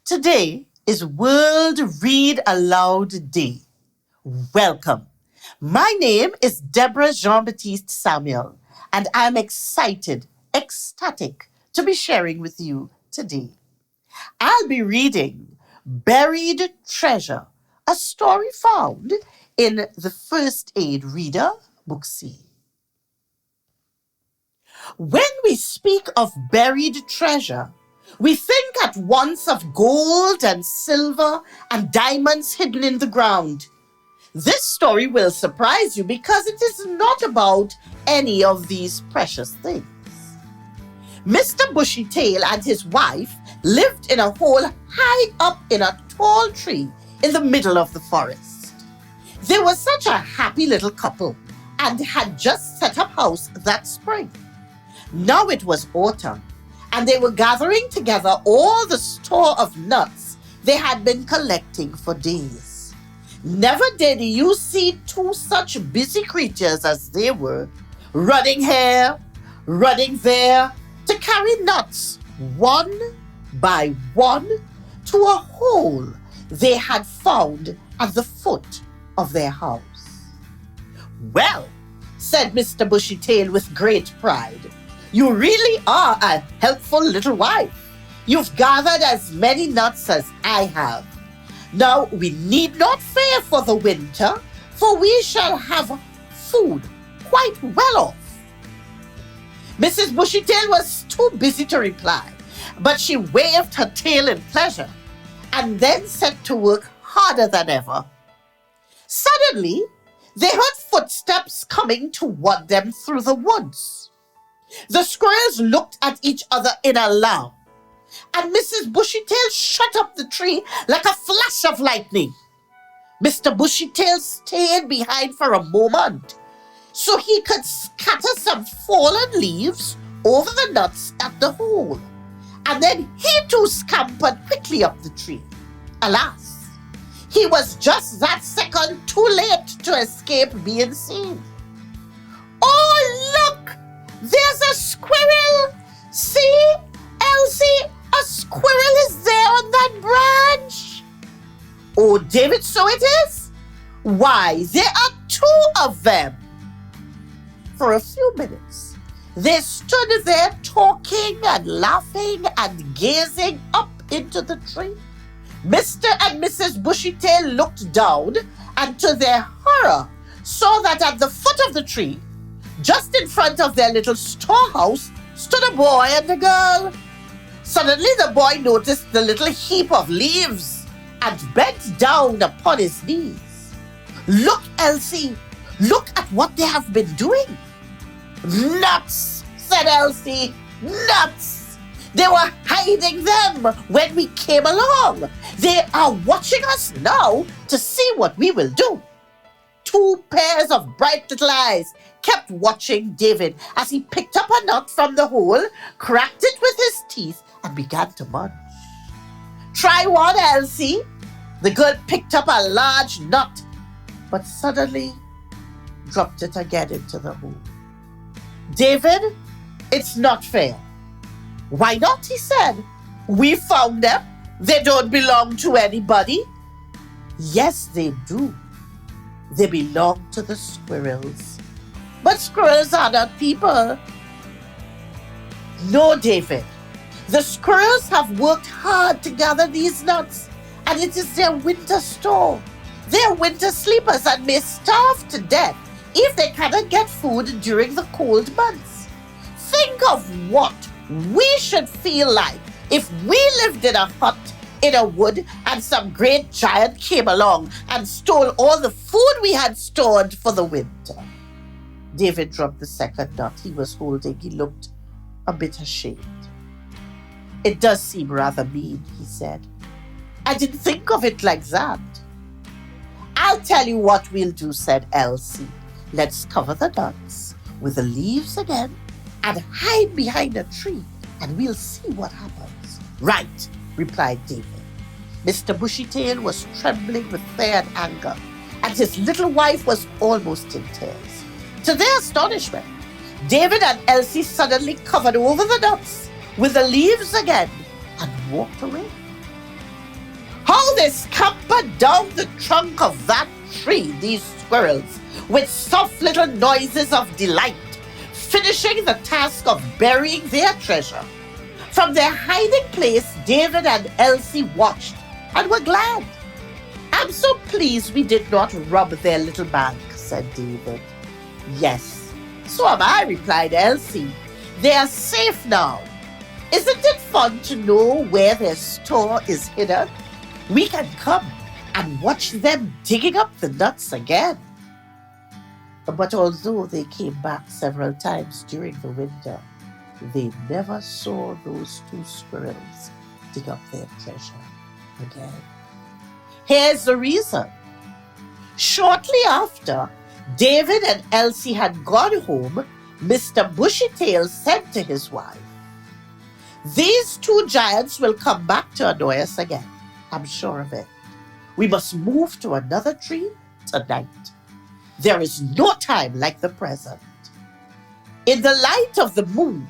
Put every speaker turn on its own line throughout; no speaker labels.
Today is World Read Aloud Day. Welcome. My name is Deborah Jean Baptiste Samuel, and I'm excited, ecstatic to be sharing with you today. I'll be reading Buried Treasure, a story found in the First Aid Reader, Book C. When we speak of buried treasure, we think at once of gold and silver and diamonds hidden in the ground. This story will surprise you because it is not about any of these precious things. Mr. Bushytail and his wife lived in a hole high up in a tall tree in the middle of the forest. They were such a happy little couple and had just set up house that spring. Now it was autumn, and they were gathering together all the store of nuts they had been collecting for days. Never did you see two such busy creatures as they were, running here, running there, to carry nuts one by one to a hole they had found at the foot of their house. "Well," said Mr. Bushytail with great pride, "you really are a helpful little wife. You've gathered as many nuts as I have. Now we need not fear for the winter, for we shall have food quite well off." Mrs. Bushytail was too busy to reply, but she waved her tail in pleasure and then set to work harder than ever. Suddenly, they heard footsteps coming toward them through the woods. The squirrels looked at each other in alarm, and Mrs. Bushytail shut up the tree like a flash of lightning. Mr. Bushytail stayed behind for a moment so he could scatter some fallen leaves over the nuts at the hole, and then he too scampered quickly up the tree. Alas, he was just that second too late to escape being seen. "Oh, look! There's a squirrel! See, Elsie, a squirrel is there on that branch." "Oh, David, so it is? Why, there are two of them." For a few minutes, they stood there talking and laughing and gazing up into the tree. Mr. and Mrs. Bushytail looked down and to their horror saw that at the foot of the tree, just in front of their little storehouse, stood a boy and a girl. Suddenly the boy noticed the little heap of leaves and bent down upon his knees. "Look, Elsie, look at what they have been doing." "Nuts," said Elsie, "nuts. They were hiding them when we came along. They are watching us now to see what we will do." Two pairs of bright little eyes kept watching David as he picked up a nut from the hole, cracked it with his teeth, and began to munch. "Try one, Elsie." The girl picked up a large nut, but suddenly dropped it again into the hole. "David, it's not fair." "Why not?" he said. "We found them. They don't belong to anybody." "Yes, they do. They belong to the squirrels." "But squirrels are not people." "No, David. The squirrels have worked hard to gather these nuts, and it is their winter store. They are winter sleepers and may starve to death if they cannot get food during the cold months. Think of what we should feel like if we lived in a hut in a wood and some great giant came along and stole all the food we had stored for the winter." David dropped the second nut he was holding. He looked a bit ashamed. "It does seem rather mean," he said. "I didn't think of it like that." "I'll tell you what we'll do," said Elsie. "Let's cover the nuts with the leaves again and hide behind a tree, and we'll see what happens." "Right," replied David. Mr. Bushytail was trembling with fear and anger, and his little wife was almost in tears. To their astonishment, David and Elsie suddenly covered over the nuts with the leaves again and walked away. How they scampered down the trunk of that tree, these squirrels, with soft little noises of delight, finishing the task of burying their treasure. From their hiding place, David and Elsie watched and were glad. "I'm so pleased we did not rob their little bank," said David. "Yes, so am I," replied Elsie. "They are safe now. Isn't it fun to know where their store is hidden? We can come and watch them digging up the nuts again." But although they came back several times during the winter, they never saw those two squirrels dig up their treasure again. Here's the reason. Shortly after David and Elsie had gone home, Mr. Bushytail said to his wife, "These two giants will come back to annoy us again. I'm sure of it. We must move to another tree tonight. There is no time like the present." In the light of the moon,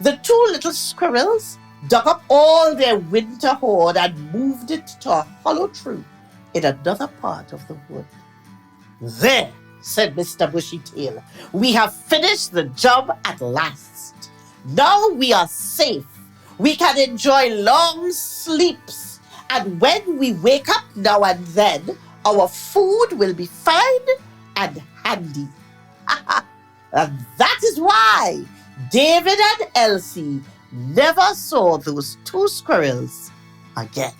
the two little squirrels dug up all their winter hoard and moved it to a hollow tree in another part of the wood. "There," said Mr. Bushytail, "we have finished the job at last. Now we are safe. We can enjoy long sleeps, and when we wake up now and then, our food will be fine and handy." And that is why David and Elsie never saw those two squirrels again.